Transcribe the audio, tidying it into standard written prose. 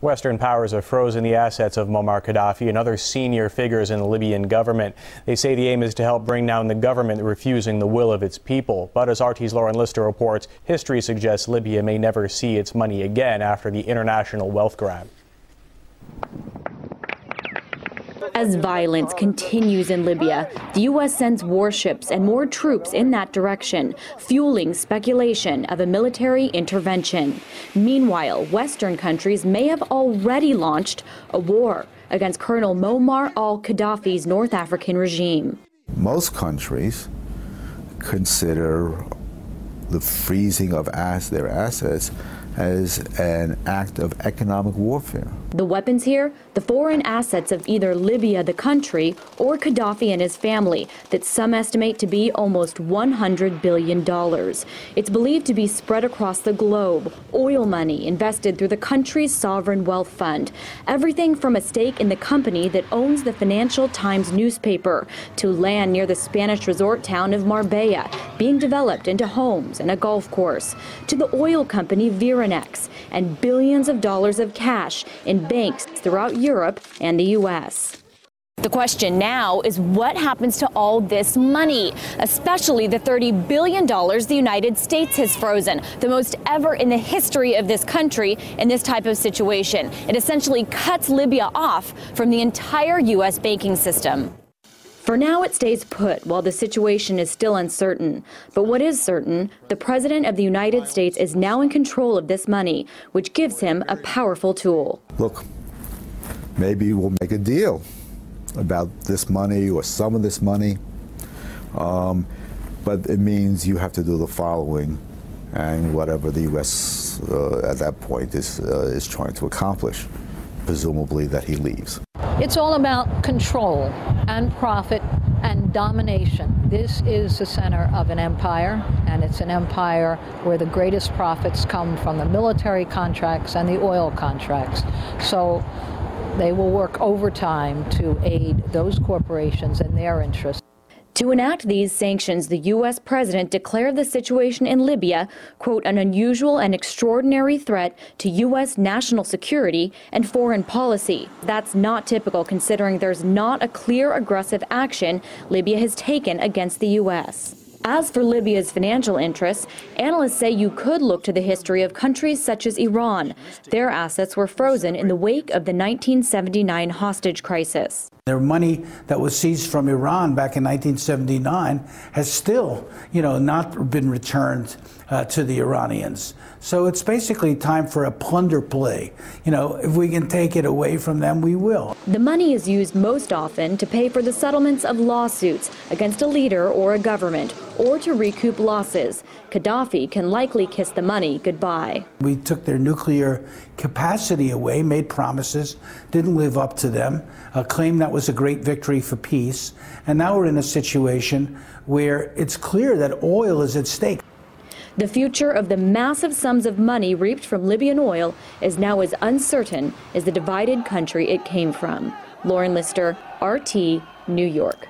Western powers have frozen the assets of Muammar Gaddafi and other senior figures in the Libyan government. They say the aim is to help bring down the government refusing the will of its people. But as RT's Lauren Lister reports, history suggests Libya may never see its money again after the international wealth grab. As violence continues in Libya, the U.S. sends warships and more troops in that direction, fueling speculation of a military intervention. Meanwhile, Western countries may have already launched a war against Colonel Muammar al-Gaddafi's North African regime. Most countries consider the freezing of their assets as an act of economic warfare. The weapons here, the foreign assets of either Libya, the country, or Gaddafi and his family, that some estimate to be almost $100 billion. It's believed to be spread across the globe. Oil money invested through the country's sovereign wealth fund. Everything from a stake in the company that owns the Financial Times newspaper to land near the Spanish resort town of Marbella, being developed into homes and a golf course, to the oil company Viranex, and billions of dollars of cash in banks throughout Europe and the U.S. The question now is what happens to all this money, especially the $30 billion the United States has frozen, the most ever in the history of this country in this type of situation. It essentially cuts Libya off from the entire U.S. banking system. For now, it stays put while the situation is still uncertain. But what is certain, the President of the United States is now in control of this money, which gives him a powerful tool. Look, maybe we'll make a deal about this money or some of this money, but it means you have to do the following, and whatever the U.S. At that point is trying to accomplish, presumably that he leaves. It's all about control and profit and domination. This is the center of an empire, and it's an empire where the greatest profits come from the military contracts and the oil contracts. So they will work overtime to aid those corporations and their interests. To enact these sanctions, the U.S. president declared the situation in Libya, quote, an unusual and extraordinary threat to U.S. national security and foreign policy. That's not typical considering there's not a clear aggressive action Libya has taken against the U.S. As for Libya's financial interests, analysts say you could look to the history of countries such as Iran. Their assets were frozen in the wake of the 1979 hostage crisis. Their money that was seized from Iran back in 1979 has still, not been returned to the Iranians. So it's basically time for a plunder play. If we can take it away from them, we will. The money is used most often to pay for the settlements of lawsuits against a leader or a government, or to recoup losses. Gaddafi can likely kiss the money goodbye. We took their nuclear capacity away, made promises, didn't live up to them, claimed that was a great victory for peace, and now we're in a situation where it's clear that oil is at stake. The future of the massive sums of money reaped from Libyan oil is now as uncertain as the divided country it came from. Lauren Lister, RT, New York.